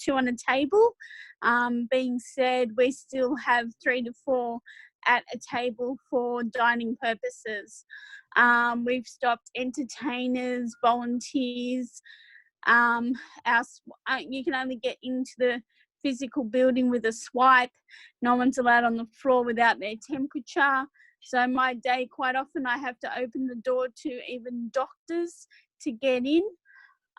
2 on a table. Being said, we still have 3 to 4 at a table for dining purposes. We've stopped entertainers, volunteers. You can only get into the physical building with a swipe. No one's allowed on the floor without their temperature. So my day, quite often, I have to open the door to even doctors to get in.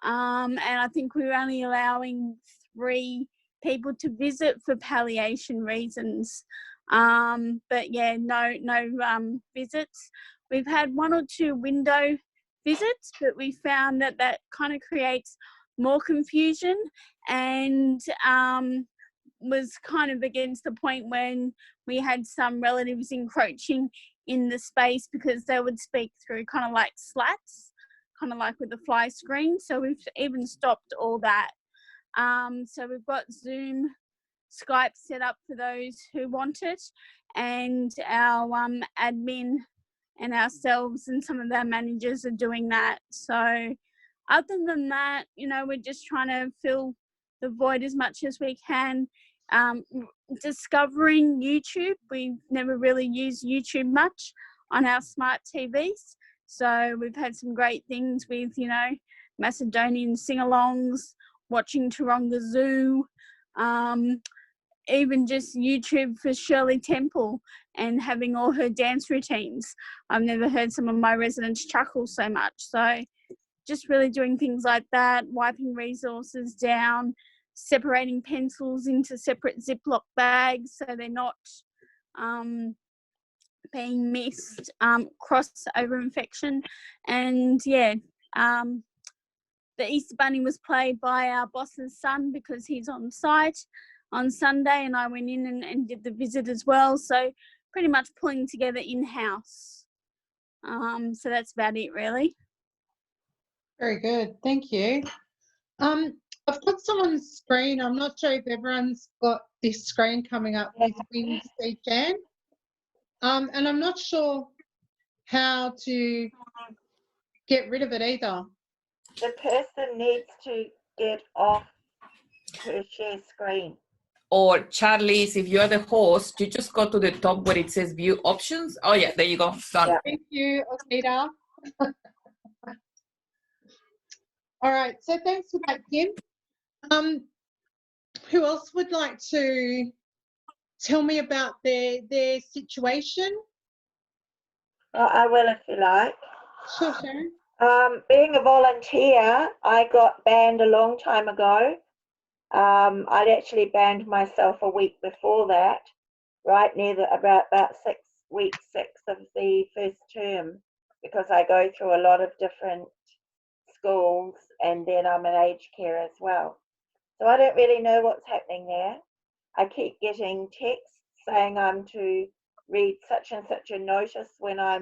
And I think we're only allowing 3 people to visit for palliation reasons. But yeah, no visits. We've had 1 or 2 window visits, but we found that kind of creates more confusion, and was kind of against the point when we had some relatives encroaching in the space because they would speak through kind of like slats, kind of like with the fly screen. So we've even stopped all that. So we've got Zoom, Skype set up for those who want it, and our admin and ourselves and some of our managers are doing that. So other than that, we're just trying to fill the void as much as we can. Discovering YouTube, we've never really used YouTube much on our smart TVs. So we've had some great things with, Macedonian sing-alongs, watching Taronga Zoo, even just YouTube for Shirley Temple and having all her dance routines. I've never heard some of my residents chuckle so much. So just really doing things like that, wiping resources down, separating pencils into separate Ziploc bags so they're not being missed, crossover infection. And yeah, the Easter Bunny was played by our boss's son because he's on site on Sunday, and I went in and did the visit as well. So pretty much pulling together in-house. So that's about it, really. Very good. Thank you. I've got someone's screen. I'm not sure if everyone's got this screen coming up with Win Speech Jan. And I'm not sure how to get rid of it either. The person needs to get off her share screen. Or Charlie's, if you're the host, you just go to the top where it says view options. Oh yeah, there you go. Done. Yeah. Thank you, Okita. All right, so thanks for that, Kim. Who else would like to tell me about their situation? I will, if you like. Sure, Sharon. Being a volunteer, I got banned a long time ago. I'd actually banned myself a week before that, right near about week 6 of the first term, because I go through a lot of different schools, and then I'm an aged care as well. So I don't really know what's happening there. I keep getting texts saying I'm to read such and such a notice when I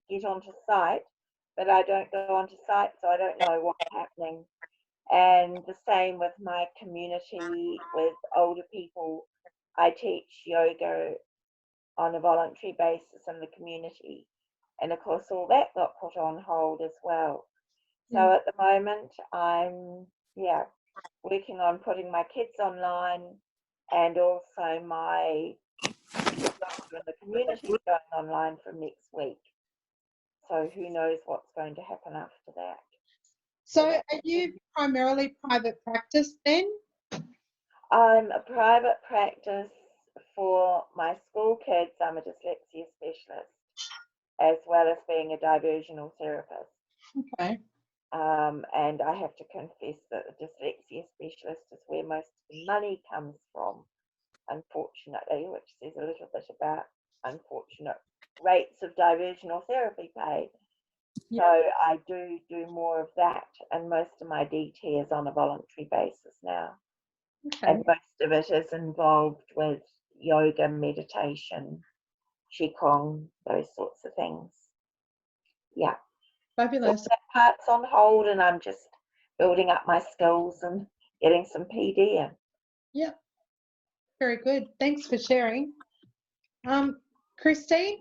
get onto site, but I don't go onto site, so I don't know what's happening. And the same with my community, with older people. I teach yoga on a voluntary basis in the community. And of course, all that got put on hold as well. So at the moment, I'm, working on putting my kids online, and also my the community is going online from next week. So who knows what's going to happen after that. So are you primarily private practice then? I'm a private practice for my school kids. I'm a dyslexia specialist, as well as being a diversional therapist. Okay. And I have to confess that the dyslexia specialist is where most of the money comes from, unfortunately, which says a little bit about unfortunate rates of diversional therapy paid. So I do more of that, and most of my DT is on a voluntary basis now. Okay. And most of it is involved with yoga, meditation, qigong, those sorts of things. Yeah. Fabulous. So that part's on hold, and I'm just building up my skills and getting some PD in. Yeah. Very good. Thanks for sharing. Christine?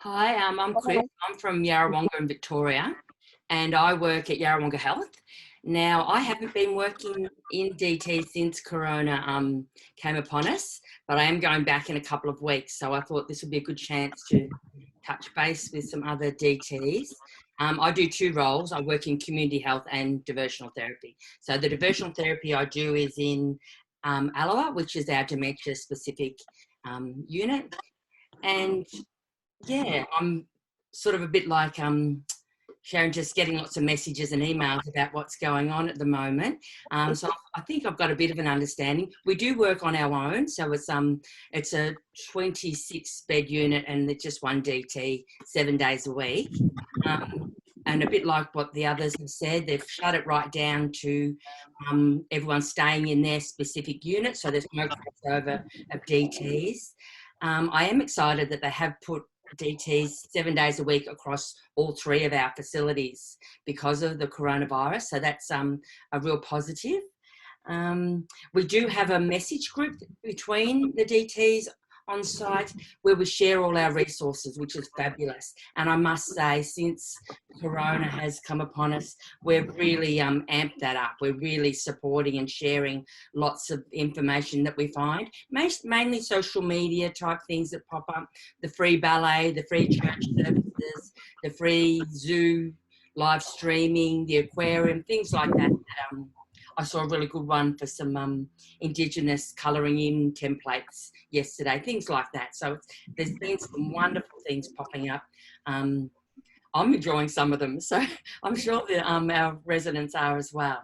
Hi, I'm Chris. I'm from Yarrawonga in Victoria. and I work at Yarrawonga Health. Now, I haven't been working in DT since Corona came upon us, but I am going back in a couple of weeks. So I thought this would be a good chance to touch base with some other DTs. I do 2 roles. I work in community health and diversional therapy. So the diversional therapy I do is in Alloa, which is our dementia-specific unit. And yeah, I'm sort of a bit like Sharon, just getting lots of messages and emails about what's going on at the moment. So I think I've got a bit of an understanding. We do work on our own, so it's a 26-bed unit and it's just 1 DT 7 days a week. And a bit like what the others have said, they've shut it right down to everyone staying in their specific unit, so there's no crossover of DTs. I am excited that they have put DTs 7 days a week across all 3 of our facilities because of the coronavirus. So that's a real positive. We do have a message group between the DTs on site where we share all our resources, which is fabulous. And I must say, since Corona has come upon us, we've really amped that up. We're really supporting and sharing lots of information that we find, mainly social media type things that pop up, the free ballet, the free church services, the free zoo live streaming, the aquarium, things like that. I saw a really good one for some Indigenous colouring in templates yesterday, things like that. So there's been some wonderful things popping up. I'm enjoying some of them, so I'm sure that our residents are as well.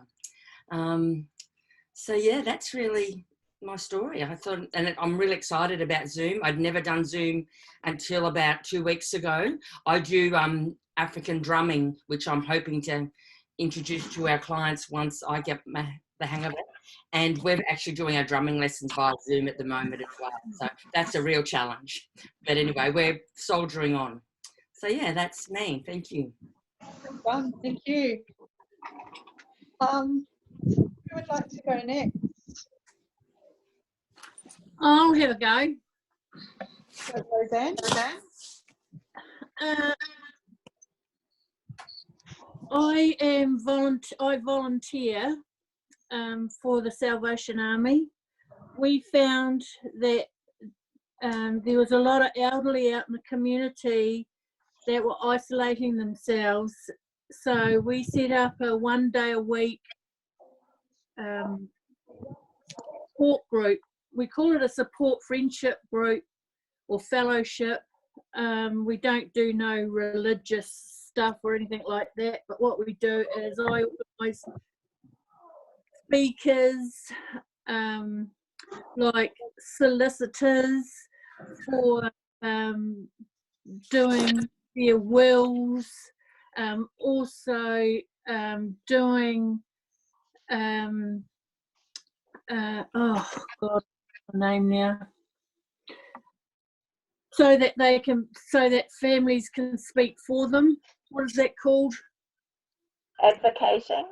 So yeah, that's really my story. I thought, and I'm really excited about Zoom. I'd never done Zoom until about 2 weeks ago. I do African drumming, which I'm hoping to introduce to our clients once I get the hang of it. And we're actually doing our drumming lessons via Zoom at the moment as well. So that's a real challenge. But anyway, we're soldiering on. So yeah, that's me. Thank you. Well done. Thank you. Who would like to go next? I'll have a go. So, Roseanne? I volunteer for the Salvation Army. We found that there was a lot of elderly out in the community that were isolating themselves. So we set up a 1 day a week support group. We call it a support friendship group or fellowship. We don't do no religious stuff or anything like that, but what we do is I organise speakers, like solicitors for doing their wills, also doing oh God, the name now, so that families can speak for them. What is that called? Advocating.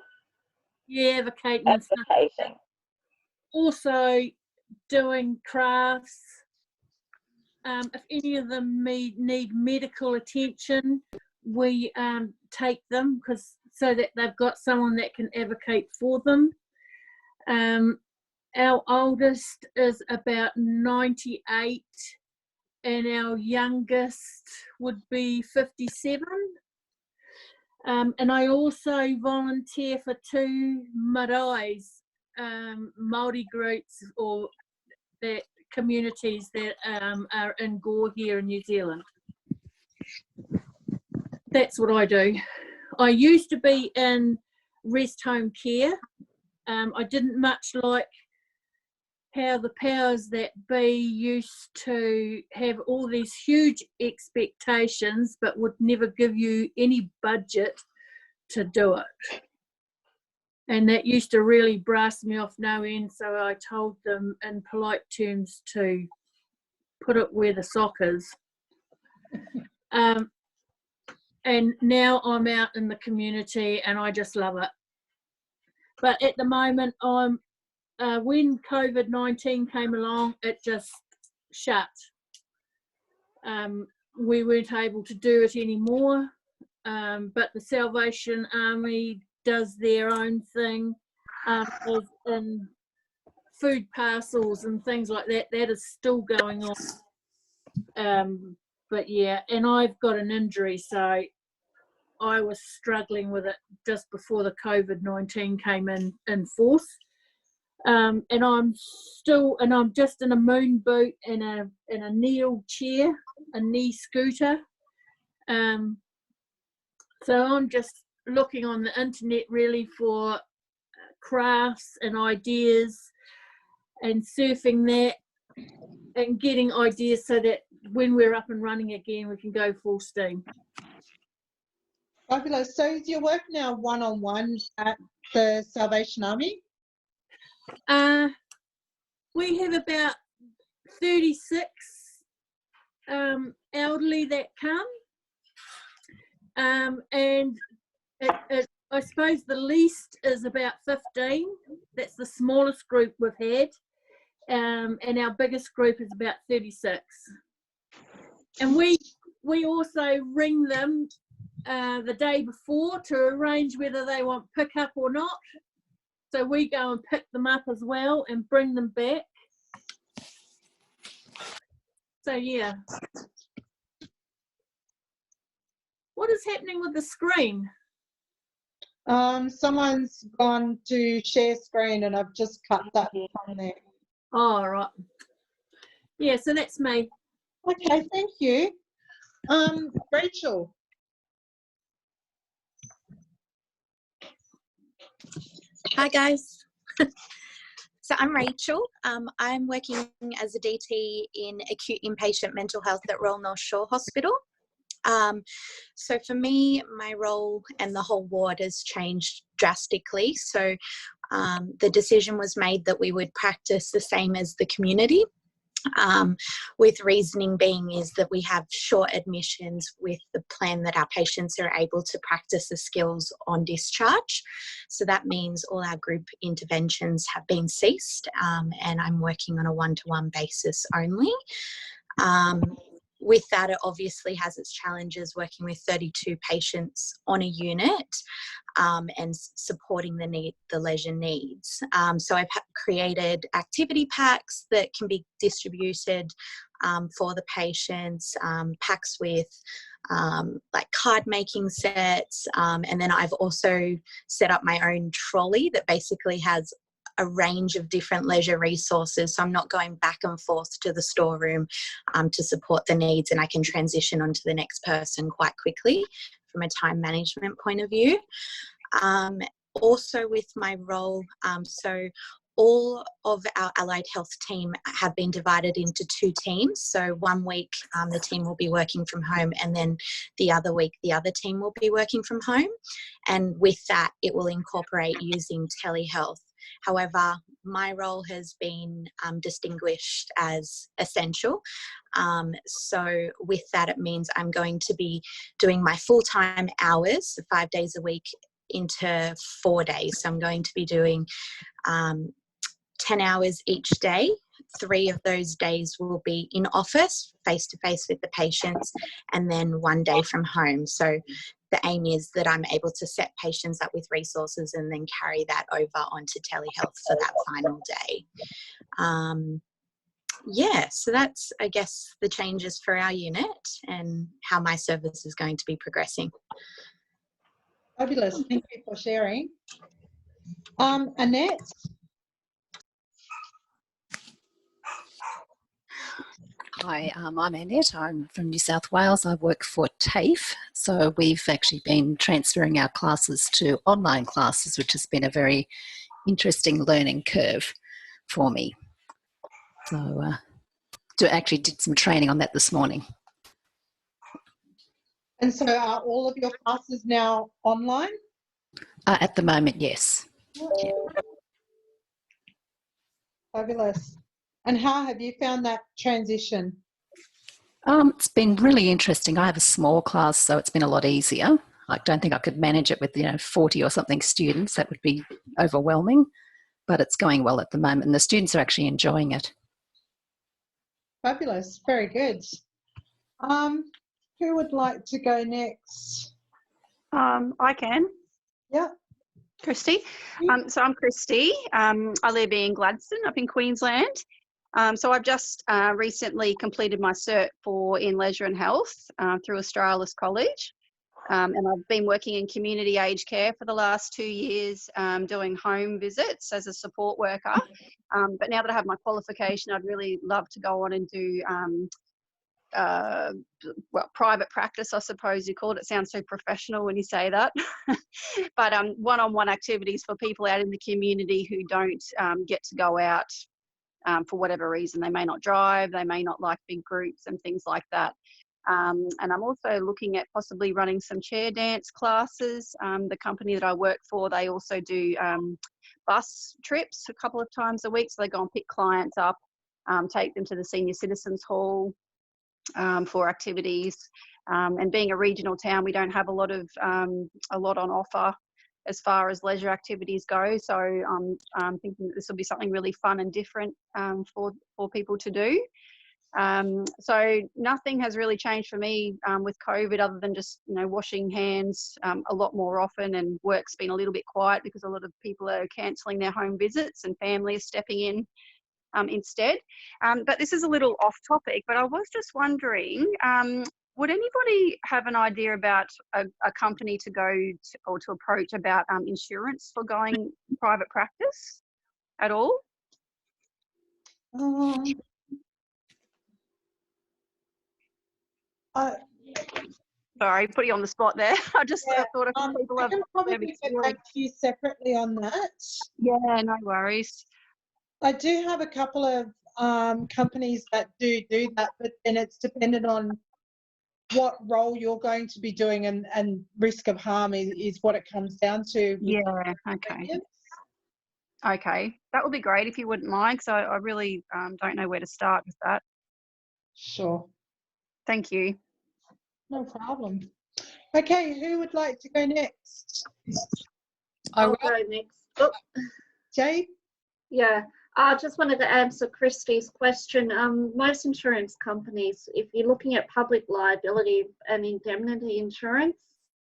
Yeah, advocating and stuff. Advocating. Also doing crafts. If any of them need medical attention, we take them so that they've got someone that can advocate for them. Our oldest is about 98 and our youngest would be 57. And I also volunteer for 2 maraes, Māori groups or that communities that are in Gore here in New Zealand. That's what I do. I used to be in rest home care. I didn't much like how the powers that be used to have all these huge expectations but would never give you any budget to do it. And that used to really brass me off no end, so I told them in polite terms to put it where the sock is. And now I'm out in the community and I just love it. But at the moment, when COVID-19 came along, it just shut. We weren't able to do it anymore. but the Salvation Army does their own thing, as in food parcels and things like that. That is still going on. But yeah, and I've got an injury, so I was struggling with it just before the COVID-19 came in force. And I'm just in a moon boot and a kneel chair, a knee scooter. So I'm just looking on the internet really for crafts and ideas and surfing that and getting ideas so that when we're up and running again, we can go full steam. Fabulous. So is your work now one-on-one at the Salvation Army? We have about 36 elderly that come, and I suppose the least is about 15. That's the smallest group we've had, and our biggest group is about 36. And we also ring them the day before to arrange whether they want pick up or not. So we go and pick them up as well and bring them back. So yeah. What is happening with the screen? Someone's gone to share screen and I've just cut that from there. Oh, all right. Yeah, so that's me. Okay, thank you. Rachel. Hi guys. So I'm Rachel. I'm working as a DT in acute inpatient mental health at Royal North Shore Hospital. So for me, my role and the whole ward has changed drastically. So the decision was made that we would practice the same as the community. With reasoning being is that we have short admissions with the plan that our patients are able to practice the skills on discharge. So that means all our group interventions have been ceased, and I'm working on a one-to-one basis only. With that, it obviously has its challenges working with 32 patients on a unit and supporting the leisure needs. So I've created activity packs that can be distributed for the patients, packs with like card making sets, and then I've also set up my own trolley that basically has a range of different leisure resources, so I'm not going back and forth to the storeroom to support the needs, and I can transition onto the next person quite quickly from a time management point of view. Also with my role, so all of our allied health team have been divided into 2 teams. So one week the team will be working from home, and then the other week the other team will be working from home. And with that, it will incorporate using telehealth. However, my role has been distinguished as essential. So with that, it means I'm going to be doing my full-time hours, 5 days a week, into 4 days. So I'm going to be doing 10 hours each day. 3 of those days will be in office, face-to-face with the patients, and then 1 day from home. So the aim is that I'm able to set patients up with resources and then carry that over onto telehealth for that final day. Yeah, so that's, I guess, the changes for our unit and how my service is going to be progressing. Fabulous. Thank you for sharing. Annette. Hi, I'm Annette. I'm from New South Wales. I work for TAFE. So we've actually been transferring our classes to online classes, which has been a very interesting learning curve for me. So actually did some training on that this morning. And so are all of your classes now online? At the moment, yes. Yeah. Fabulous. And how have you found that transition? It's been really interesting. I have a small class, so it's been a lot easier. I don't think I could manage it with 40 or something students. That would be overwhelming, but it's going well at the moment, and the students are actually enjoying it. Fabulous. Very good. Who would like to go next? I can. Yeah. Christy. So I'm Christy. I live in Gladstone up in Queensland. So I've just recently completed my cert in leisure and health through Australis College. And I've been working in community aged care for the last 2 years, doing home visits as a support worker. But now that I have my qualification, I'd really love to go on and do well, private practice, I suppose you call it. It sounds so professional when you say that. But one-on-one activities for people out in the community who don't get to go out for whatever reason. They may not drive, they may not like big groups and things like that. And I'm also looking at possibly running some chair dance classes. The company that I work for, they also do bus trips a couple of times a week. So they go and pick clients up, take them to the Senior Citizens Hall for activities. And being a regional town, we don't have a lot on offer as far as leisure activities go. So I'm thinking that this will be something really fun and different for people to do. So nothing has really changed for me with COVID, other than just, you know, washing hands a lot more often, and work's been a little bit quiet because a lot of people are cancelling their home visits and families stepping in instead. But this is a little off topic, but I was just wondering, would anybody have an idea about a company to go to, or to approach about insurance for going private practice at all? Sorry, put you on the spot there. I thought a few people I can probably get back to you separately on that. Yeah, no worries. I do have a couple of companies that do that, but then it's dependent on what role you're going to be doing, and risk of harm is what it comes down to. Yeah, okay. Okay, that would be great if you wouldn't mind, because I really don't know where to start with that. Sure. Thank you. No problem. Okay, who would like to go next? I'll go next. Oh. Jade? Yeah, I just wanted to answer Christy's question. Most insurance companies, if you're looking at public liability and indemnity insurance,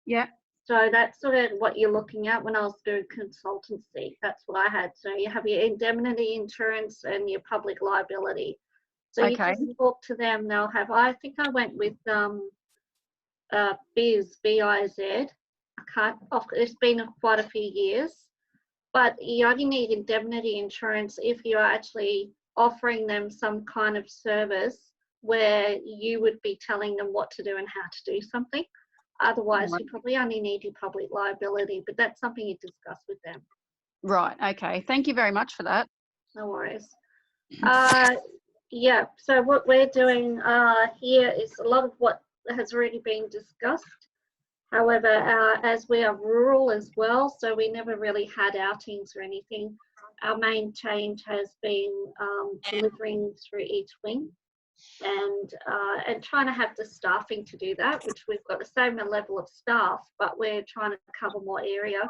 yeah. So that's sort of what you're looking at when I was doing consultancy. That's what I had. So you have your indemnity insurance and your public liability. So you just talk to them. They'll have. I think I went with BIZ, B-I-Z. I can't. It's been quite a few years. But you only need indemnity insurance if you're actually offering them some kind of service where you would be telling them what to do and how to do something. Otherwise, you probably only need your public liability, but that's something you discuss with them. Right, okay. Thank you very much for that. No worries. Yeah, so what we're doing here is a lot of what has already been discussed. However, as we are rural as well, so we never really had outings or anything, our main change has been delivering through each wing and trying to have the staffing to do that, which we've got the same level of staff, but we're trying to cover more area.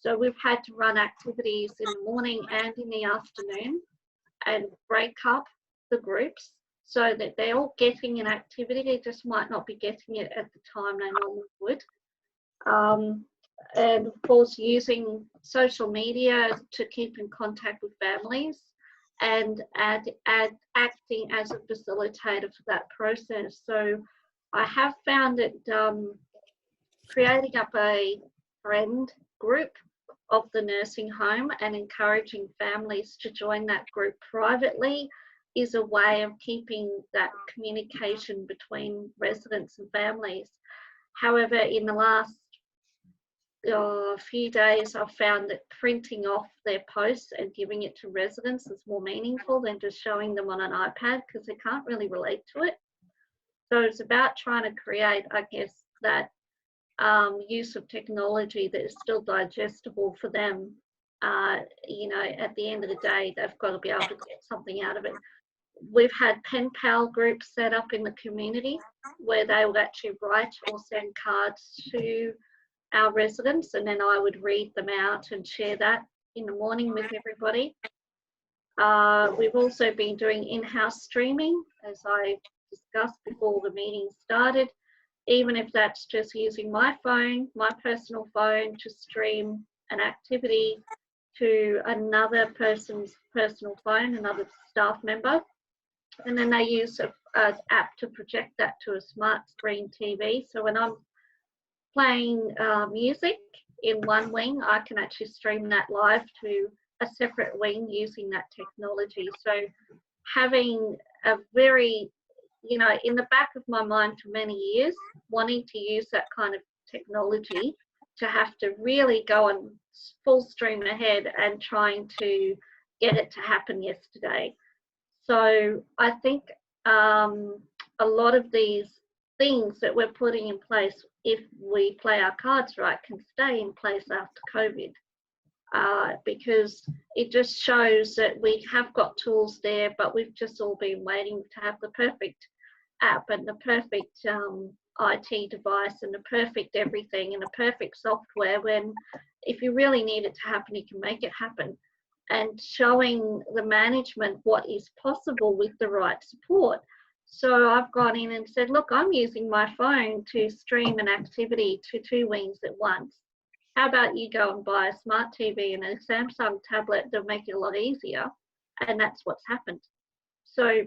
So we've had to run activities in the morning and in the afternoon and break up the groups so that they're all getting an activity. They just might not be getting it at the time they normally would. And of course, using social media to keep in contact with families and acting as a facilitator for that process. So I have found that creating up a friend group of the nursing home and encouraging families to join that group privately is a way of keeping that communication between residents and families. However, in the last few days, I've found that printing off their posts and giving it to residents is more meaningful than just showing them on an iPad, because they can't really relate to it. So it's about trying to create, I guess, that use of technology that is still digestible for them. You know, at the end of the day, they've got to be able to get something out of it. We've had pen pal groups set up in the community where they would actually write or send cards to our residents, and then I would read them out and share that in the morning with everybody. We've also been doing in-house streaming, as I discussed before the meeting started. even if that's just using my phone, my personal phone, to stream an activity to another person's personal phone, another staff member. And then they use an app to project that to a smart screen TV. So when I'm playing music in one wing, I can actually stream that live to a separate wing using that technology. So having a very, you know, in the back of my mind for many years, wanting to use that kind of technology, to have to really go on full stream ahead and trying to get it to happen yesterday. So I think a lot of these things that we're putting in place, if we play our cards right, can stay in place after COVID. Because it just shows that we have got tools there, but we've just all been waiting to have the perfect app and the perfect IT device and the perfect everything and the perfect software, when if you really need it to happen, you can make it happen. And showing the management what is possible with the right support. So I've gone in and said, look, I'm using my phone to stream an activity to 2 wings at once. How about you go and buy a smart TV and a Samsung tablet? They'll make it a lot easier. And that's what's happened. So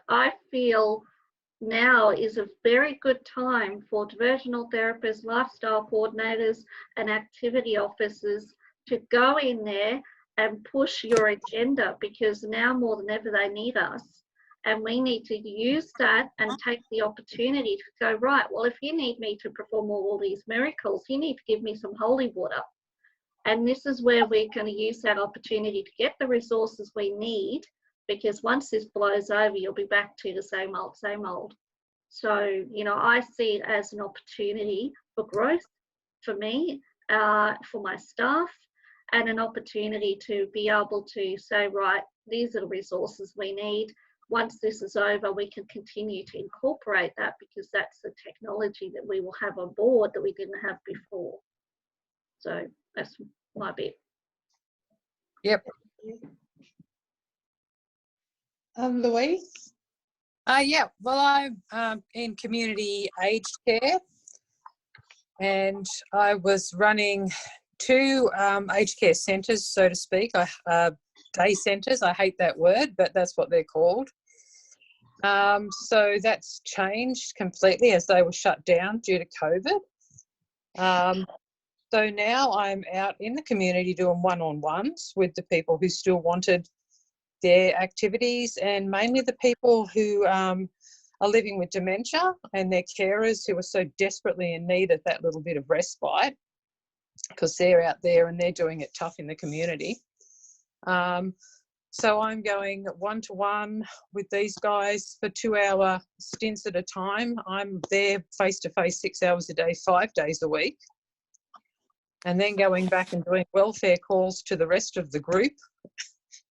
I feel now is a very good time for diversional therapists, lifestyle coordinators, and activity officers to go in there and push your agenda, because now more than ever they need us. And we need to use that and take the opportunity to go, right, well, if you need me to perform all these miracles, you need to give me some holy water. And this is where we're going to use that opportunity to get the resources we need, because once this blows over, you'll be back to the same old, same old. So, you know, I see it as an opportunity for growth for me, for my staff, and an opportunity to be able to say, right, these are the resources we need. Once this is over, we can continue to incorporate that, because that's the technology that we will have on board that we didn't have before. So that's my bit. Yep. Louise? Yeah, well, I'm in community aged care, and I was running 2 aged care centres, so to speak. Day centres, I hate that word, but that's what they're called. So that's changed completely as they were shut down due to COVID. So now I'm out in the community doing one-on-ones with the people who still wanted their activities, and mainly the people who are living with dementia and their carers who are so desperately in need of that little bit of respite, because they're out there and they're doing it tough in the community. So I'm going one-to-one with these guys for 2-hour stints at a time. I'm there face-to-face 6 hours a day, 5 days a week. And then going back and doing welfare calls to the rest of the group.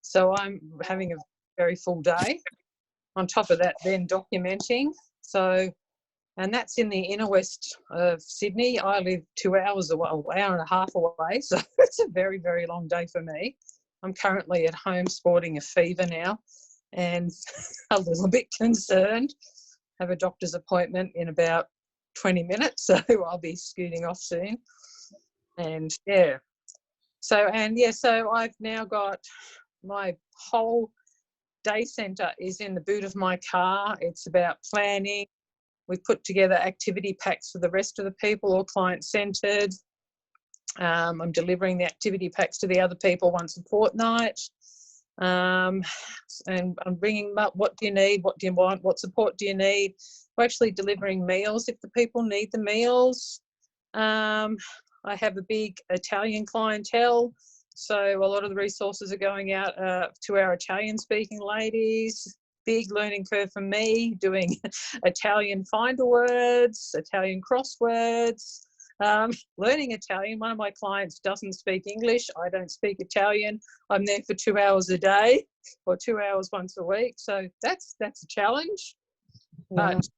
So I'm having a very full day. On top of that, then documenting. So, and that's in the inner west of Sydney. I live 2 hours away, an hour and a half away. So it's a very, very long day for me. I'm currently at home sporting a fever now and a little bit concerned. I have a doctor's appointment in about 20 minutes, so I'll be scooting off soon. And yeah, so I've now got my whole day centre is in the boot of my car. It's about planning. We've put together activity packs for the rest of the people, all client-centred. I'm delivering the activity packs to the other people once a fortnight. And I'm bringing them up, what do you need, what do you want, what support do you need? We're actually delivering meals if the people need the meals. I have a big Italian clientele, so a lot of the resources are going out to our Italian speaking ladies. Big learning curve for me, doing Italian finder words, Italian crosswords, learning Italian. One of my clients doesn't speak English. I don't speak Italian. I'm there for 2 hours a day or 2 hours once a week. So that's a challenge. But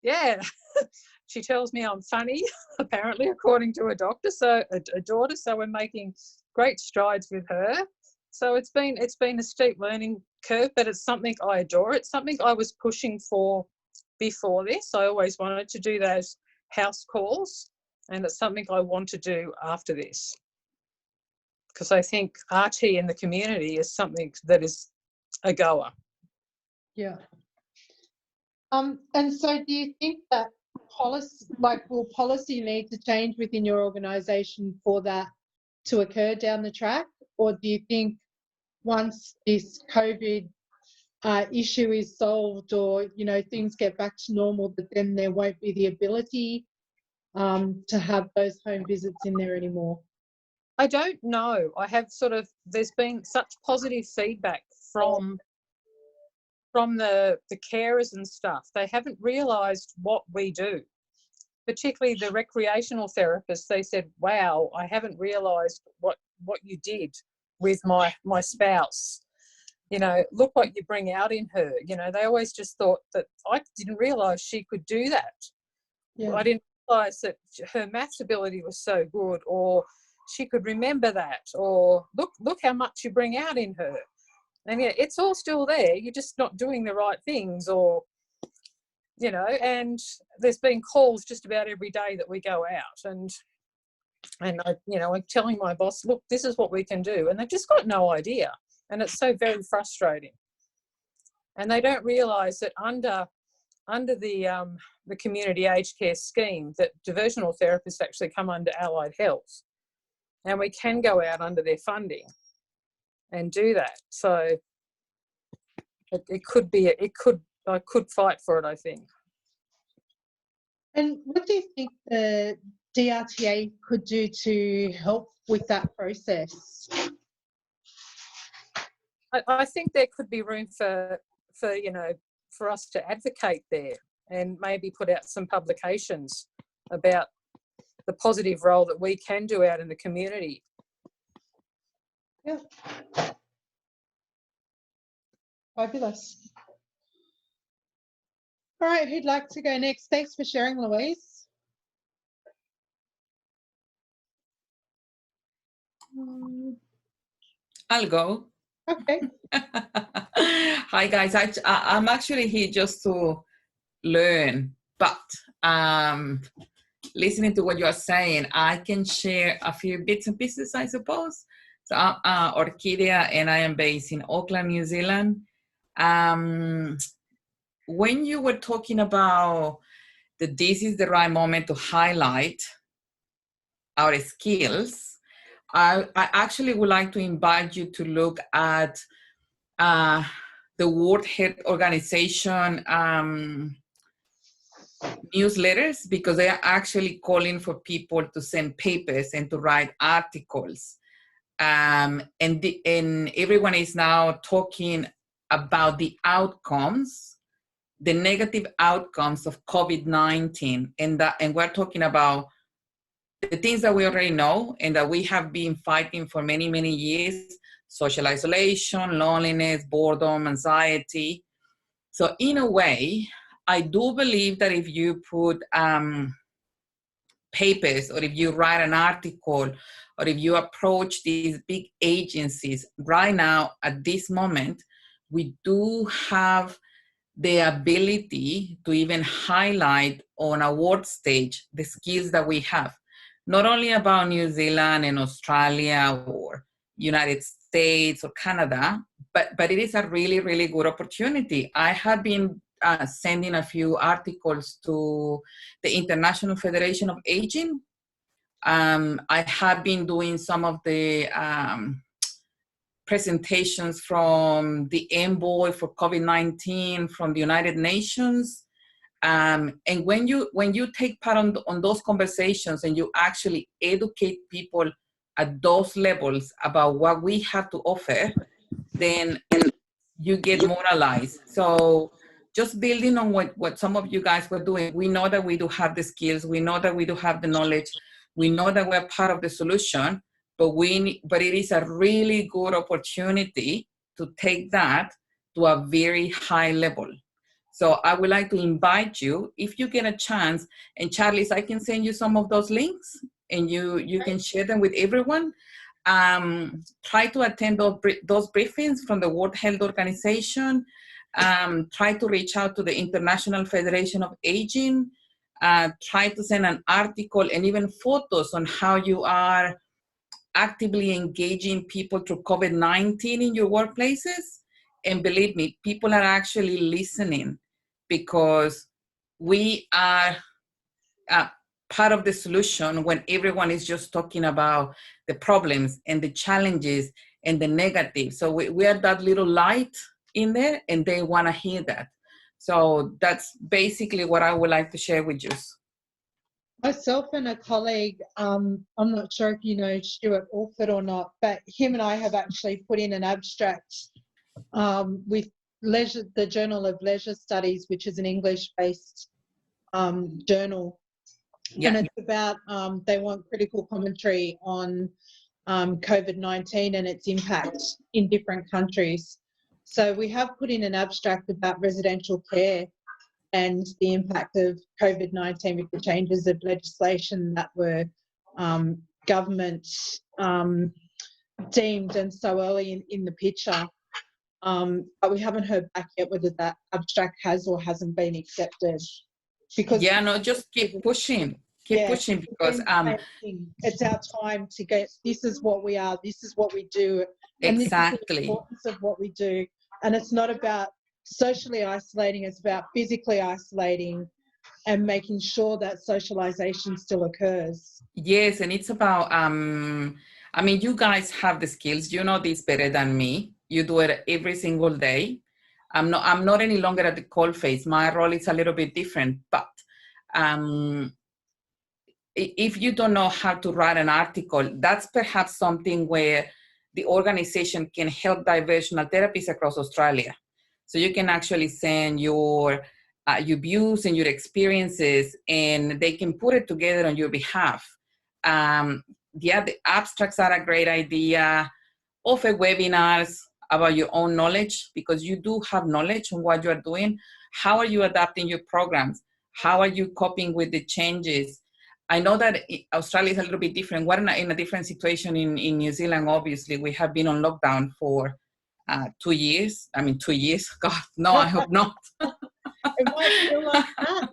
yeah, she tells me I'm funny, apparently, according to a doctor, so a daughter. So we're making great strides with her. So it's been a steep learning curve, but it's something I adore. It's something I was pushing for before this. I always wanted to do those house calls, and it's something I want to do after this, because I think RT in the community is something that is a goer. Yeah. And so do you think that will policy need to change within your organisation for that to occur down the track? Or do you think once this COVID issue is solved, or, you know, things get back to normal, that then there won't be the ability to have those home visits in there anymore? I don't know. I have there's been such positive feedback from the carers and stuff. They haven't realised what we do, particularly the recreational therapists. They said, wow, I haven't realised what you did with my spouse. You know, look what you bring out in her. You know, they always just thought that I didn't realise she could do that. Yeah. I didn't realise that her maths ability was so good, or she could remember that, or look how much you bring out in her. And yeah, it's all still there. You're just not doing the right things, or, you know, and there's been calls just about every day that we go out, and I, you know, I'm telling my boss, look, this is what we can do. And they've just got no idea. And it's so very frustrating. And they don't realise that under the community aged care scheme, that diversional therapists actually come under allied health, and we can go out under their funding and do that. So it could be, I could fight for it, I think. And what do you think the DRTA could do to help with that process? I think there could be room for you know, for us to advocate there, and maybe put out some publications about the positive role that we can do out in the community. Yeah. Fabulous. All right, who'd like to go next? Thanks for sharing, Louise. I'll go. Okay. Hi guys, I'm actually here just to learn, but listening to what you are saying, I can share a few bits and pieces, I suppose. So I'm Orquídea, and I am based in Auckland, New Zealand. When you were talking about that this is the right moment to highlight our skills, I actually would like to invite you to look at the World Health Organization newsletters, because they are actually calling for people to send papers and to write articles. And everyone is now talking about the outcomes, the negative outcomes of COVID-19, and we're talking about the things that we already know and that we have been fighting for many, many years: social isolation, loneliness, boredom, anxiety. So in a way, I do believe that if you put papers, or if you write an article, or if you approach these big agencies right now at this moment, we do have the ability to even highlight on a world stage the skills that we have, not only about New Zealand and Australia or United States or Canada, but it is a really, really good opportunity. I have been sending a few articles to the International Federation of Aging. I have been doing some of the presentations from the envoy for COVID-19 from the United Nations. And when you take part on those conversations and you actually educate people at those levels about what we have to offer, then you get moralized. So just building on what some of you guys were doing, we know that we do have the skills, we know that we do have the knowledge, we know that we're part of the solution, but it is a really good opportunity to take that to a very high level. So I would like to invite you, if you get a chance, and Charlize, I can send you some of those links, and you can share them with everyone. Try to attend those briefings from the World Health Organization. try to reach out to the International Federation of Aging, try to send an article and even photos on how you are actively engaging people through COVID-19 in your workplaces. And believe me, people are actually listening, because we are part of the solution when everyone is just talking about the problems and the challenges and the negative. So we are that little light in there, and they want to hear that. So that's basically what I would like to share with you. Myself and a colleague, I'm not sure if you know Stuart Alford or not, but him and I have actually put in an abstract with the Journal of Leisure Studies, which is an English-based journal. Yeah. And it's about, they want critical commentary on COVID-19 and its impact in different countries. So we have put in an abstract about residential care and the impact of COVID-19 with the changes of legislation that were government deemed and so early in the picture. But we haven't heard back yet whether that abstract has or hasn't been accepted. Because yeah, no, just keep pushing. Keep pushing, because it's our time to get, this is what we are, this is what we do, and exactly. This is the importance of what we do. And it's not about socially isolating, it's about physically isolating and making sure that socialization still occurs. Yes, and it's about, I mean, you guys have the skills, you know this better than me. You do it every single day. I'm not any longer at the cold phase. My role is a little bit different, but if you don't know how to write an article, that's perhaps something where the organization can help diversional therapists across Australia. So you can actually send your views and your experiences, and they can put it together on your behalf. The abstracts are a great idea. Offer webinars about your own knowledge, because you do have knowledge on what you are doing. How are you adapting your programs? How are you coping with the changes? I know that Australia is a little bit different. We're in a different situation in New Zealand, obviously. We have been on lockdown for 2 years. I mean, 2 years. God, no, I hope not. It might feel like that.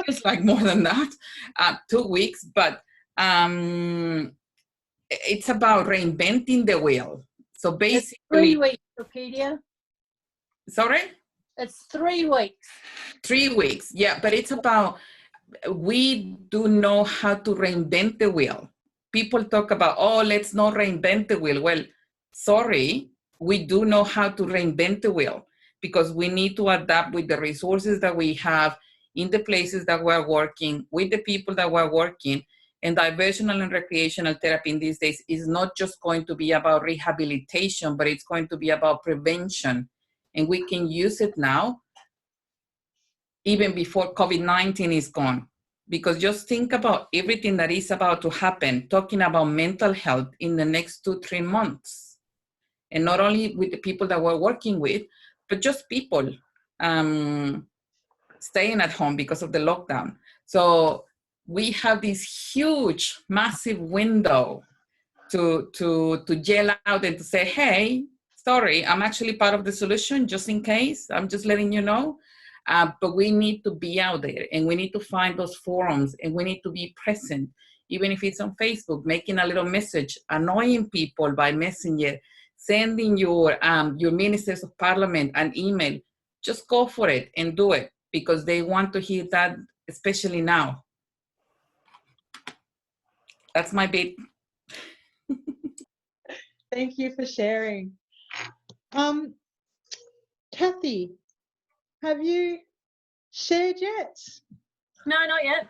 It's like more than that. 2 weeks. But it's about reinventing the wheel. So basically... It's 3 weeks, Wikipedia. Sorry? It's 3 weeks. 3 weeks, yeah. But it's about... we do know how to reinvent the wheel. People talk about, oh, let's not reinvent the wheel. Well, sorry, we do know how to reinvent the wheel, because we need to adapt with the resources that we have in the places that we're working, with the people that we're working. And diversional and recreational therapy in these days is not just going to be about rehabilitation, but it's going to be about prevention. And we can use it now, even before COVID-19 is gone. Because just think about everything that is about to happen, talking about mental health in the next 2-3 months. And not only with the people that we're working with, but just people staying at home because of the lockdown. So we have this huge, massive window to yell out and to say, hey, sorry, I'm actually part of the solution, just in case. I'm just letting you know. But we need to be out there, and we need to find those forums, and we need to be present, even if it's on Facebook, making a little message, annoying people by messenger, sending your ministers of parliament an email. Just go for it and do it, because they want to hear that, especially now. That's my bit. Thank you for sharing. Kathy, have you shared yet? No, not yet.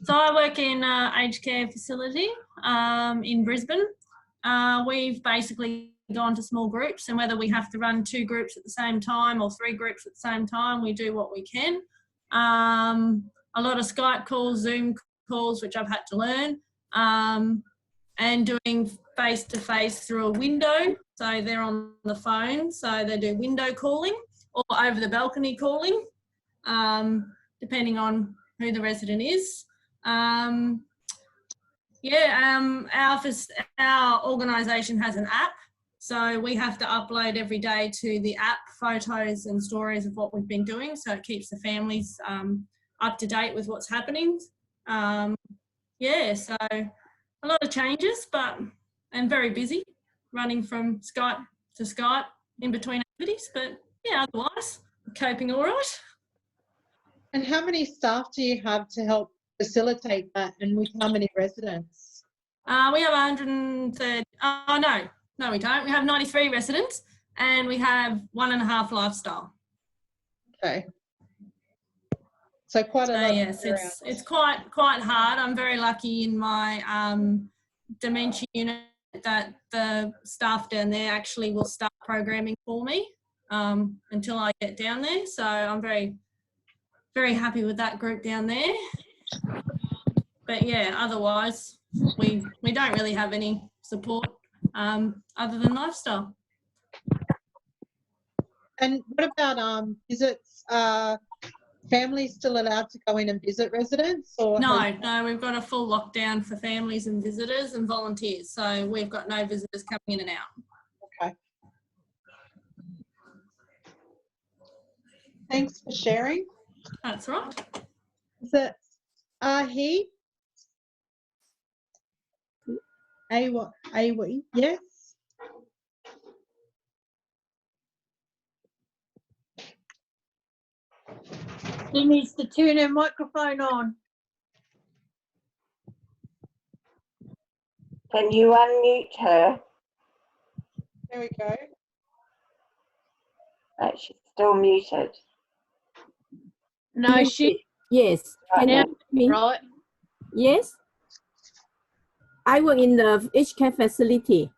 So I work in an aged care facility in Brisbane. We've basically gone to small groups, and whether we have to run 2 groups at the same time or 3 groups at the same time, we do what we can. A lot of Skype calls, Zoom calls, which I've had to learn, and doing face-to-face through a window. So they're on the phone, so they do window calling or over the balcony calling, depending on who the resident is. Our organisation has an app So we have to upload every day to the app photos and stories of what we've been doing, so it keeps the families up to date with what's happening. Yeah, so a lot of changes, and very busy, running from Skype to Skype in between activities, but yeah, otherwise coping all right. And how many staff do you have to help facilitate that, and with how many residents? We have 130. Oh, no, we don't. We have 93 residents, and we have 1.5 lifestyle. Okay. So quite a lot. Yes, it's quite hard. I'm very lucky in my dementia unit that the staff down there actually will start programming for me until I get down there. So I'm very, very happy with that group down there. But yeah, otherwise we don't really have any support other than lifestyle. And what about visits? Families still allowed to go in and visit residents? Or No, we've got a full lockdown for families and visitors and volunteers. So we've got no visitors coming in and out. Okay. Thanks for sharing. That's right. Is it Ahi? Awi, yes. She needs to turn her microphone on. Can you unmute her? There we go. She's still muted. No, she. Yes. Can you hear me? Right. Yes. I work in the aged care facility,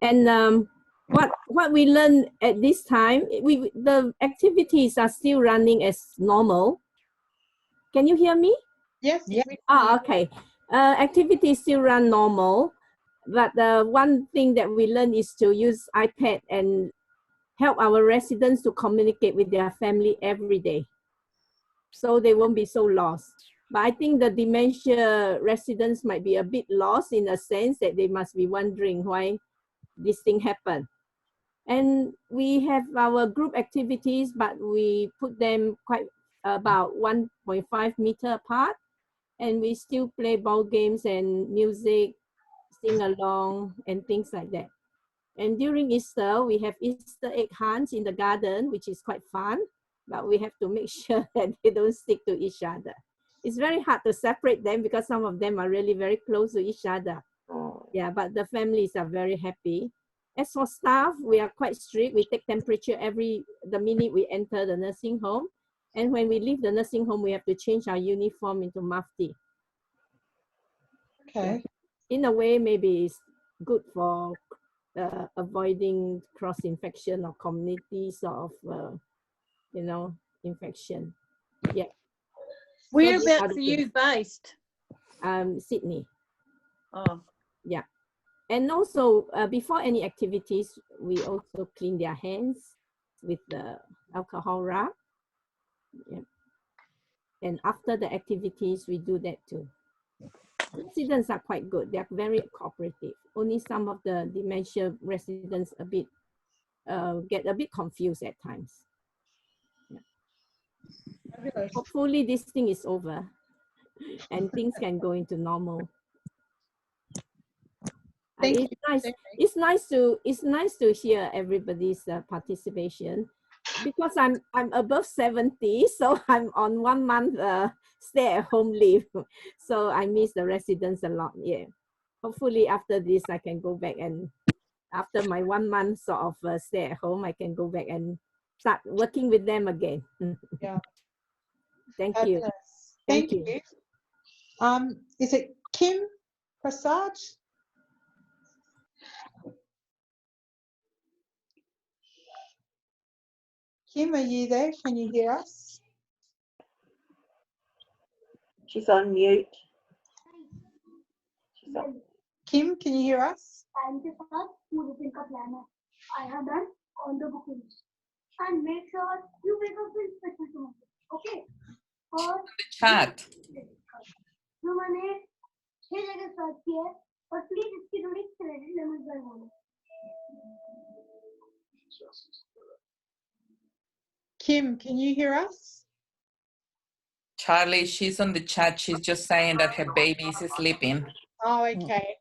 and what we learn at this time, the activities are still running as normal. Can you hear me? Yes. Yes. Okay. Activities still run normal, but the one thing that we learn is to use iPad and help our residents to communicate with their family every day, so they won't be so lost. But I think the dementia residents might be a bit lost in a sense that they must be wondering why this thing happened. And we have our group activities, but we put them quite about 1.5 meter apart, and we still play ball games and music, sing along and things like that. And during Easter, we have Easter egg hunts in the garden, which is quite fun, but we have to make sure that they don't stick to each other. It's very hard to separate them because some of them are really very close to each other. Yeah, but the families are very happy. As for staff, we are quite strict. We take temperature the minute we enter the nursing home. And when we leave the nursing home, we have to change our uniform into mufti. Okay. Yeah. In a way, maybe it's good for avoiding cross-infection or community sort of, infection. Yeah. Whereabouts are you based? Sydney. Oh. Yeah. And also, before any activities, we also clean their hands with the alcohol rub. Yeah. And after the activities, we do that too. Residents are quite good. They are very cooperative. Only some of the dementia residents get a bit confused at times. Yeah. Hopefully this thing is over and things can go into normal. It's nice to hear everybody's participation, because I'm above 70, so I'm on 1 month stay-at-home leave, so I miss the residents a lot. Yeah, hopefully after this I can go back, and after my 1 month sort of stay at home, I can go back and start working with them again. Yeah. Thank you. Thank you. Is it Kim Prasad? Kim, are you there? Can you hear us? She's on mute. Kim, can you hear us? I have done all the bookings. And make sure you wake up with special tomorrow. Okay? और Chat. जो मैंने 6 जगह search किया है, और please इसकी थोड़ी credit limit बढ़ाओ. Kim, can you hear us? Charlie, she's on the chat. She's just saying that her baby is sleeping. Oh, okay.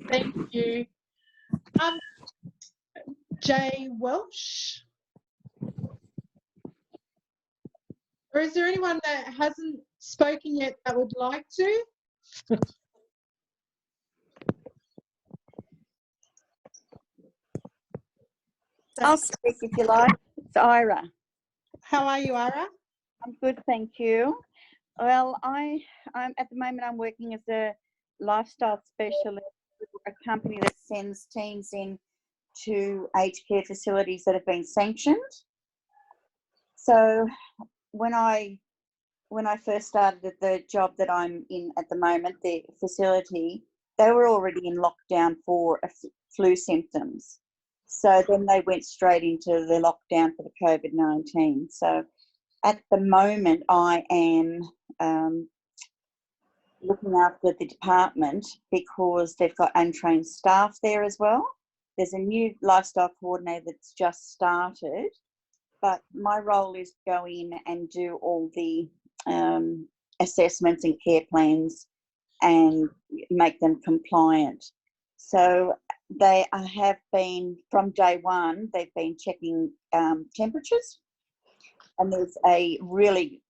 Thank you. Jay Welsh. Or is there anyone that hasn't spoken yet that would like to? I'll speak if you like. It's Ira. How are you, Ira? I'm good, thank you. Well, I'm at the moment I'm working as a lifestyle specialist with a company that sends teens in to aged care facilities that have been sanctioned. So when I first started at the job that I'm in at the moment, the facility, they were already in lockdown for flu symptoms. So then they went straight into the lockdown for the COVID-19. So at the moment, I am looking after the department because they've got untrained staff there as well. There's a new lifestyle coordinator that's just started, but my role is to go in and do all the assessments and care plans and make them compliant. So they have been, from day one, they've been checking temperatures. And there's a really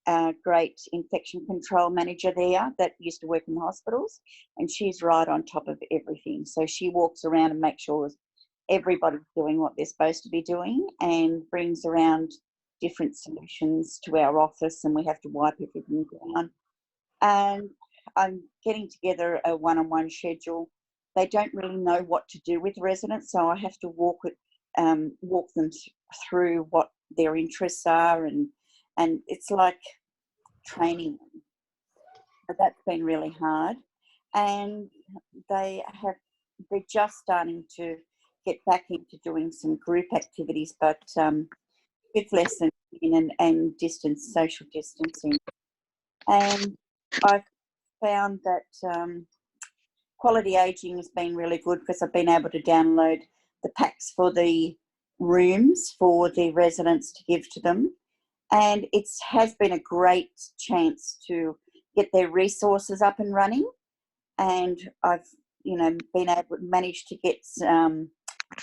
great infection control manager there that used to work in hospitals, and she's right on top of everything. So she walks around and makes sure everybody's doing what they're supposed to be doing and brings around different solutions to our office, and we have to wipe everything down. And I'm getting together a one-on-one schedule. They don't really know what to do with residents, so I have to walk them through what their interests are, and it's like training them. But that's been really hard, and they're just starting to get back into doing some group activities, but with lessons and social distancing. And I've found that quality aging has been really good because I've been able to download the packs for the rooms for the residents to give to them, and it has been a great chance to get their resources up and running. And I've managed to get 4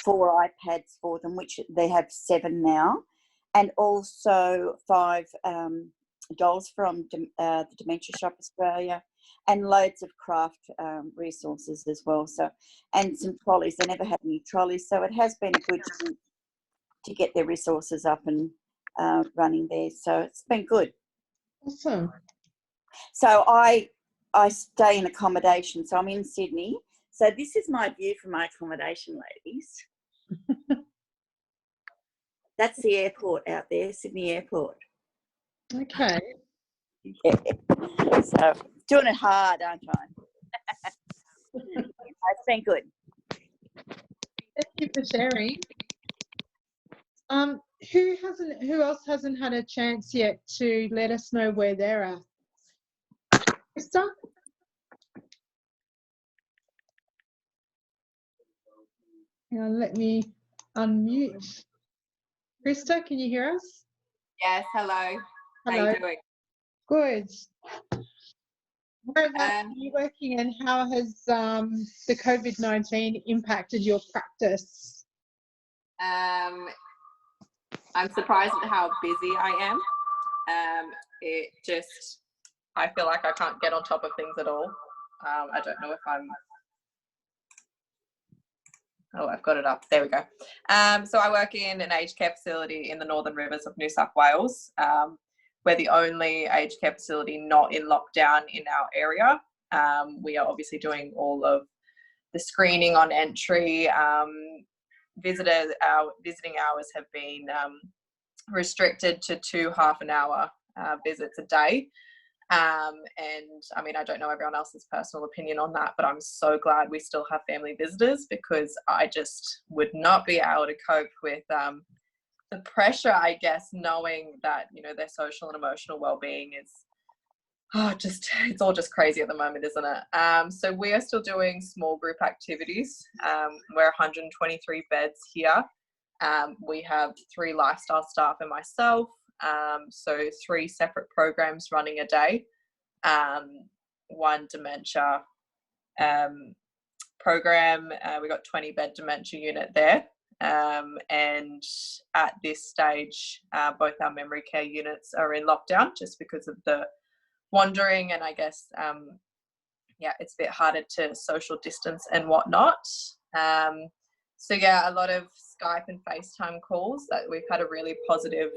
iPads for them, which they have 7 now, and also 5 dolls from the Dementia Shop Australia, and loads of craft resources as well. So, and some trolleys. They never had any trolleys, so it has been a good chance to get their resources up and running there. So it's been good. Awesome. So I stay in accommodation. So I'm in Sydney. So this is my view from my accommodation, ladies. That's the airport out there, Sydney Airport. Okay. Yeah. So doing it hard, aren't I? It's been good. Thank you for sharing. Who else hasn't had a chance yet to let us know where they're at? Krista? Hang on, let me unmute. Krista, can you hear us? Yes, hello. Hello. How are you doing? Good. Whereabouts are you working, and how has the COVID-19 impacted your practice? I'm surprised at how busy I am. I feel like I can't get on top of things at all. I don't know if I've got it up. There we go. So I work in an aged care facility in the Northern Rivers of New South Wales. We're the only aged care facility not in lockdown in our area. We are obviously doing all of the screening on entry. Visiting hours have been restricted to 2 half-an-hour visits a day. And I mean, I don't know everyone else's personal opinion on that, but I'm so glad we still have family visitors, because I just would not be able to cope with the pressure, I guess, knowing that, their social and emotional well-being is, it's all just crazy at the moment, isn't it? So we are still doing small group activities. We're 123 beds here. We have 3 lifestyle staff and myself, so 3 separate programs running a day. 1 dementia program. We got 20-bed dementia unit there. And at this stage, both our memory care units are in lockdown just because of the wandering, and I guess, it's a bit harder to social distance and whatnot. So yeah, a lot of Skype and FaceTime calls that we've had a really positive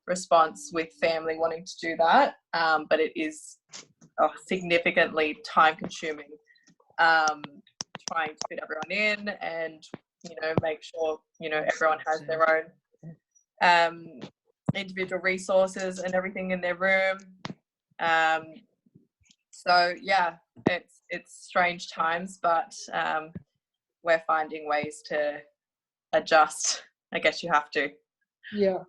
response with family wanting to do that. But it is significantly time consuming, trying to fit everyone in and, make sure, everyone has their own individual resources and everything in their room. So yeah, it's strange times, but we're finding ways to adjust. I guess you have to. Yeah.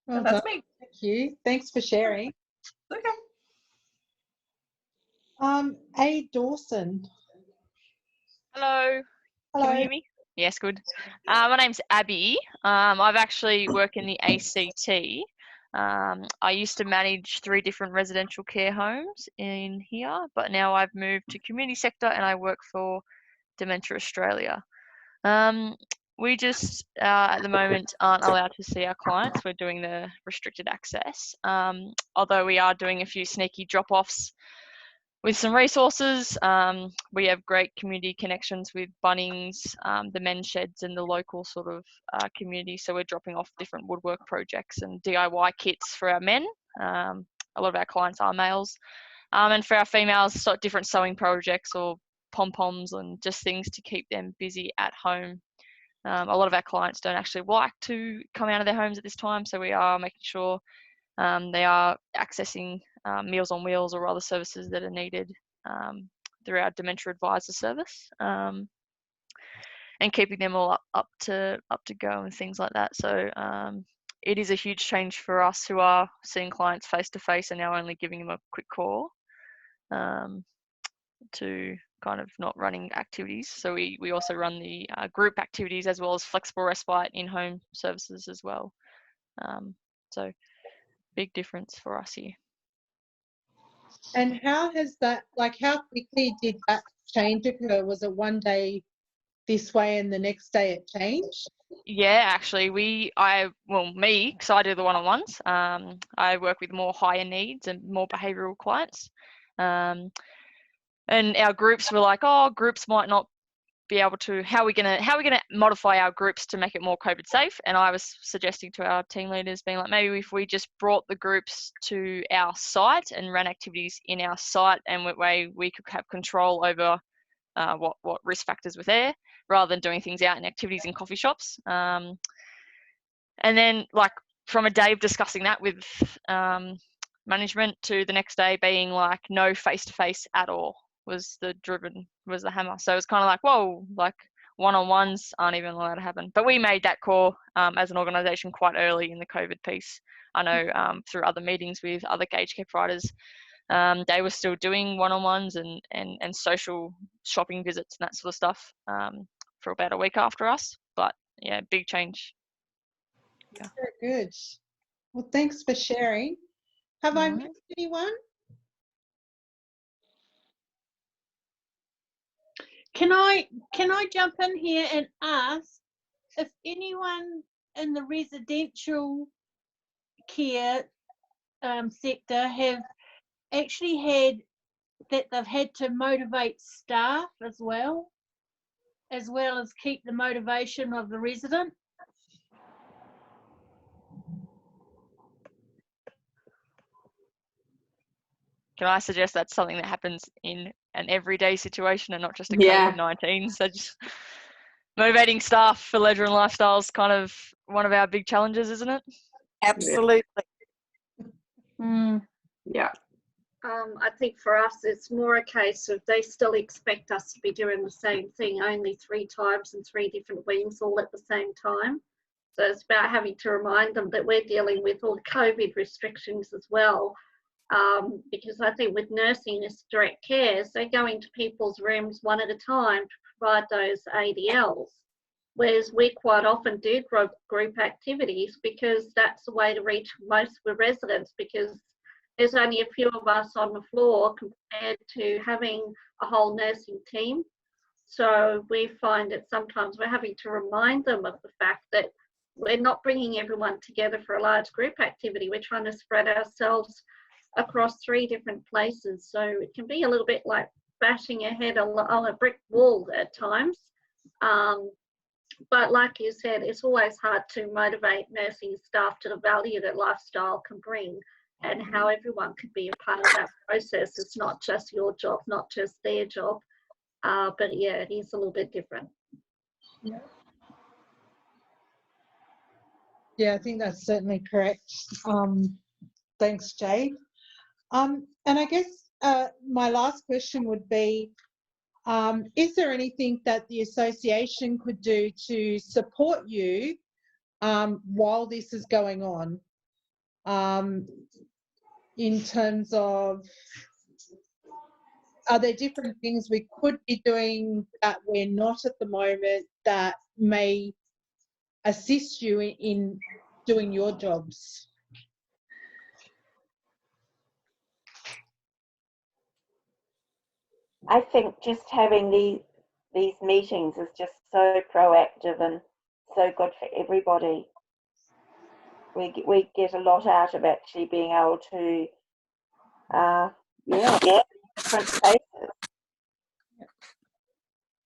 Well So that's done. me. Thank you. Thanks for sharing. Okay. A. Dawson. Hello. Hello. Can you hear me? Yes, good. My name's Abby. I've actually worked in the ACT. I used to manage 3 different residential care homes in here, but now I've moved to community sector and I work for Dementia Australia. We just, at the moment, aren't allowed to see our clients. We're doing the restricted access, although we are doing a few sneaky drop-offs with some resources. We have great community connections with Bunnings, the men's sheds and the local sort of community. So we're dropping off different woodwork projects and DIY kits for our men. A lot of our clients are males. And for our females, so different sewing projects or pom-poms and just things to keep them busy at home. A lot of our clients don't actually like to come out of their homes at this time. So we are making sure they are accessing Meals on Wheels or other services that are needed through our Dementia Advisor service, and keeping them all up to go and things like that. So it is a huge change for us who are seeing clients face to face and now only giving them a quick call, to kind of not running activities. So we also run the group activities as well as flexible respite in-home services as well. So big difference for us here. And how has that, how quickly did that change occur? Was it one day this way and the next day it changed? Yeah, actually, me, because I do the one-on-ones. I work with more higher needs and more behavioural clients. And our groups were like, groups might not be able to, how are we gonna modify our groups to make it more COVID safe? And I was suggesting to our team leaders, being like, maybe if we just brought the groups to our site and ran activities in our site, and that way we could have control over what risk factors were there, rather than doing things out in activities in coffee shops. And then from a day of discussing that with management to the next day being like no face-to-face at all was the hammer. So it's kind of like, whoa, one-on-ones aren't even allowed to happen. But we made that call as an organisation quite early in the COVID piece. I know through other meetings with other aged care providers, they were still doing one-on-ones and social shopping visits and that sort of stuff for about a week after us. But yeah, big change. Yeah. Very good. Well, thanks for sharing. Have I missed anyone? Can I jump in here and ask if anyone in the residential care sector have actually had that they've had to motivate staff as well as keep the motivation of the resident? Can I suggest that's something that happens in an everyday situation and not just a COVID-19? So just motivating staff for leisure and lifestyle is kind of one of our big challenges, isn't it? Absolutely. Yeah. I think for us, it's more a case of they still expect us to be doing the same thing only 3 times in 3 different wings all at the same time. So it's about having to remind them that we're dealing with all the COVID restrictions as well. Because I think with nursing is direct care, so going to people's rooms one at a time to provide those ADLs. whereas we quite often do group activities because that's the way to reach most of the residents, because there's only a few of us on the floor compared to having a whole nursing team. So we find that sometimes we're having to remind them of the fact that we're not bringing everyone together for a large group activity. We're trying to spread ourselves across 3 different places. So it can be a little bit like bashing your head on a brick wall at times. But like you said, it's always hard to motivate nursing staff to the value that lifestyle can bring and how everyone could be a part of that process. It's not just your job, not just their job. But yeah, it is a little bit different. Yeah. Yeah, I think that's certainly correct. Thanks, Jade. And I guess my last question would be, is there anything that the association could do to support you while this is going on? In terms of, are there different things we could be doing that we're not at the moment that may assist you in doing your jobs? I think just having these meetings is just so proactive and so good for everybody. We get a lot out of actually being able to, different places.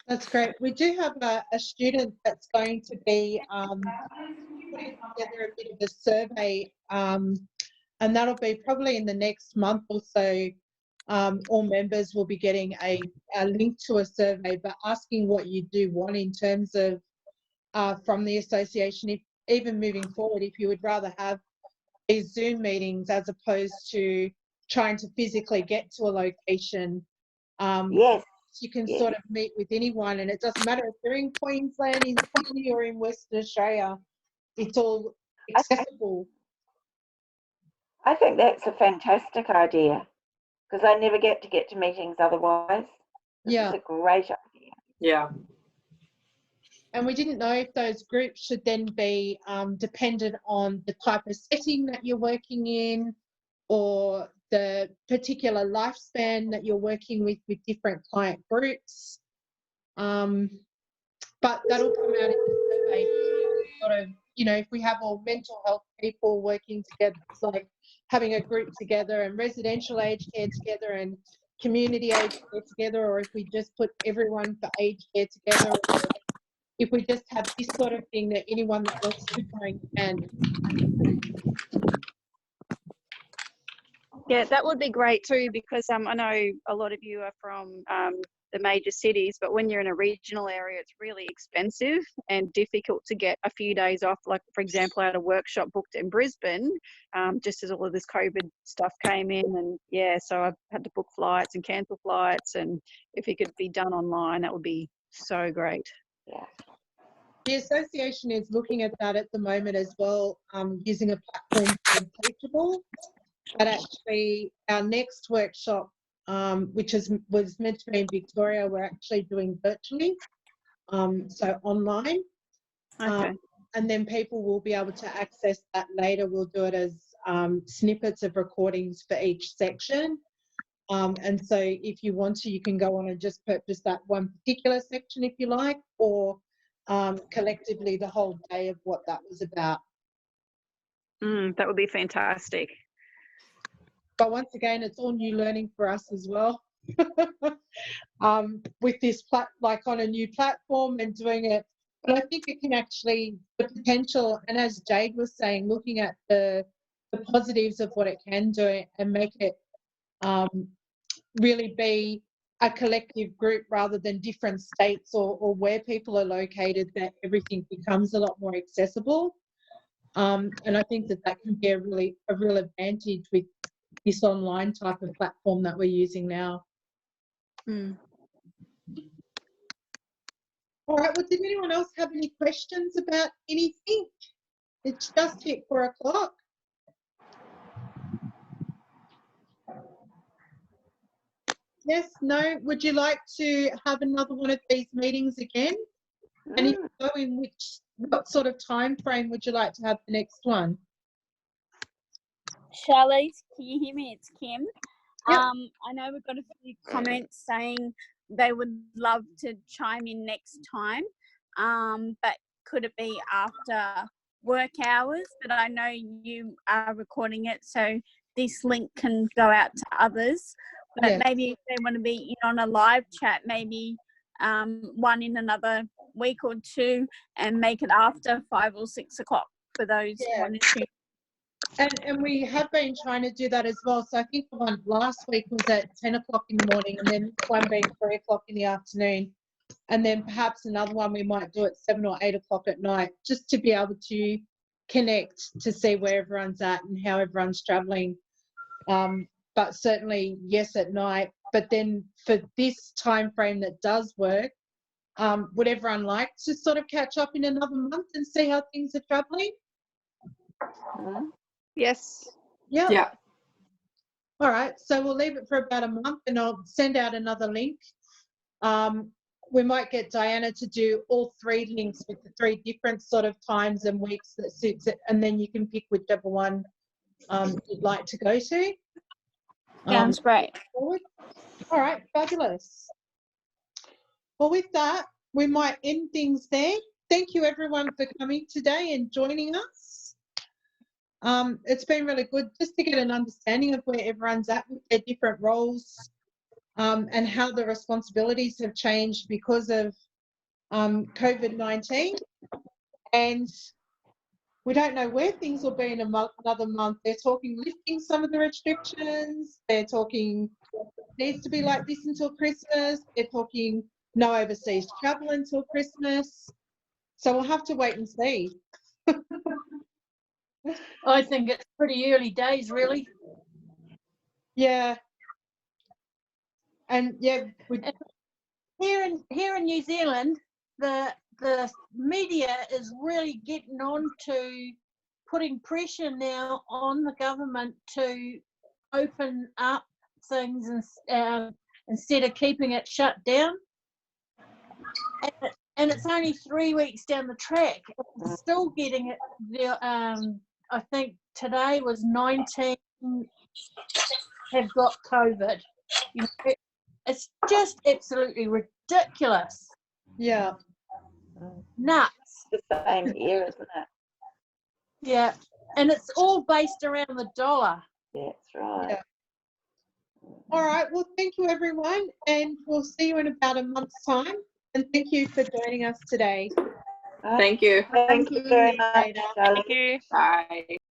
That's great. We do have a student that's going to be putting together a bit of a survey, and that'll be probably in the next month or so. All members will be getting a link to a survey, but asking what you do want in terms of from the association, if even moving forward, if you would rather have these Zoom meetings as opposed to trying to physically get to a location. Yes. You can sort of meet with anyone, and it doesn't matter if they're in Queensland, in Sydney, or in Western Australia. It's all accessible. I think that's a fantastic idea, because I never get to meetings otherwise. This is a great idea. Yeah. And we didn't know if those groups should then be dependent on the type of setting that you're working in, or the particular lifespan that you're working with different client groups. But that'll come out in the survey. Sort of, you know, if we have all mental health people working together, it's like having a group together, and residential aged care together, and community aged care together, or if we just put everyone for aged care together, or if we just have this sort of thing that anyone that wants to join can. Yeah, that would be great too, because I know a lot of you are from the major cities, but when you're in a regional area, it's really expensive and difficult to get a few days off. Like, for example, I had a workshop booked in Brisbane just as all of this COVID stuff came in, and yeah, so I've had to book flights and cancel flights, and if it could be done online, that would be so great. Yeah. The association is looking at that at the moment as well, using a platform called Teachable. But actually, our next workshop, which was meant to be in Victoria, we're actually doing virtually, so online. Okay. And then people will be able to access that later. We'll do it as snippets of recordings for each section. And so if you want to, you can go on and just purchase that one particular section if you like, or collectively the whole day of what that was about. That would be fantastic. But once again, it's all new learning for us as well. With this like on a new platform and doing it, but I think it can actually, the potential, and as Jade was saying, looking at the positives of what it can do and make it really be a collective group rather than different states or where people are located, that everything becomes a lot more accessible. And I think that can be a real advantage with this online type of platform that we're using now. All right, well, did anyone else have any questions about anything? It's just hit 4 o'clock. Yes, no, would you like to have another one of these meetings again? And if so, what sort of time frame would you like to have the next one? Charlize, can you hear me? It's Kim. Yep. I know we've got a few comments saying they would love to chime in next time, but could it be after work hours? But I know you are recording it, so this link can go out to others. But Yes. maybe if they want to be in on a live chat, maybe one in another week or two, and make it after 5 or 6 o'clock for those who want to tune. And we have been trying to do that as well. So I think the one last week was at 10 o'clock in the morning, and then this one being 3 o'clock in the afternoon. And then perhaps another one we might do at 7 or 8 o'clock at night, just to be able to connect to see where everyone's at and how everyone's travelling. But certainly, yes, at night. But then for this time frame that does work, would everyone like to sort of catch up in another month and see how things are travelling? Yes. Yep. Yeah. All right, so we'll leave it for about a month, and I'll send out another link. We might get Diana to do all 3 links with the 3 different sort of times and weeks that suits it, and then you can pick whichever one you'd like to go to. Sounds great. Forward. All right, fabulous. Well, with that, we might end things there. Thank you everyone for coming today and joining us. It's been really good just to get an understanding of where everyone's at with their different roles, and how the responsibilities have changed because of COVID-19. And we don't know where things will be in another month. They're talking lifting some of the restrictions. They're talking needs to be like this until Christmas. They're talking no overseas travel until Christmas. So we'll have to wait and see. I think it's pretty early days, really. Yeah. And yeah, here in New Zealand, the media is really getting on to putting pressure now on the government to open up things instead of keeping it shut down. And it's only 3 weeks down the track. It's still getting it there. I think today was 19 have got COVID. You know, it's just absolutely ridiculous. Yeah. Nuts. The same here, isn't it? Yeah. And it's all based around the dollar. That's right. Yeah. All right. Well, thank you, everyone. And we'll see you in about a month's time. And thank you for joining us today. Thank you. Thank you very much. Thank you. Bye.